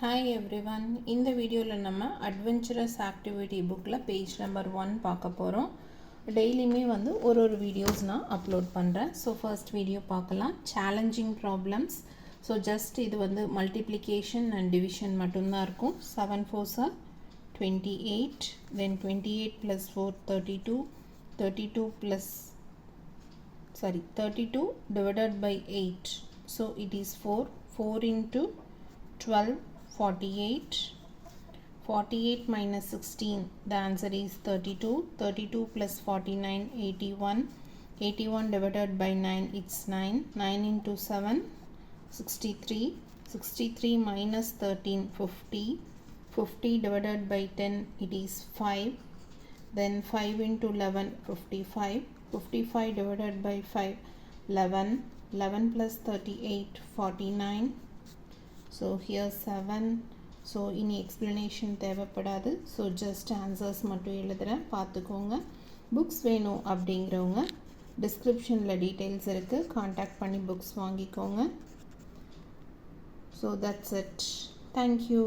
Hi everyone. In the video நம்ம adventurous activity bookல page number 1 பார்க்க போறோம். டெய்லியுமே வந்து ஒரு வீடியோஸ் நான் அப்லோட் பண்றேன். So first video பார்க்கலாம். Challenging problems. So just இது வந்து multiplication and division மட்டும் தான் இருக்கும். 7 4s are 28, then 28 plus 4 32, 32 plus 32 divided by 8. So it is 4 into 12 48 48 minus 16, the answer is 32. 32 plus 49 81, 81 divided by 9, it's 9. 9 into 7 63, 63 minus 13 50, 50 divided by 10, it is 5. Then 5 into 11 55, 55 divided by 5 11, 11 plus 38 49. So here 7. So any explanation தேவைப்படாது. So just answers மட்டும் எழுதுறேன், பார்த்துக்கோங்க. Books வேணும் அப்படிங்கிறவங்க டிஸ்கிரிப்ஷனில் details இருக்குது, contact பண்ணி books வாங்கிக்கோங்க. So that's it. Thank you.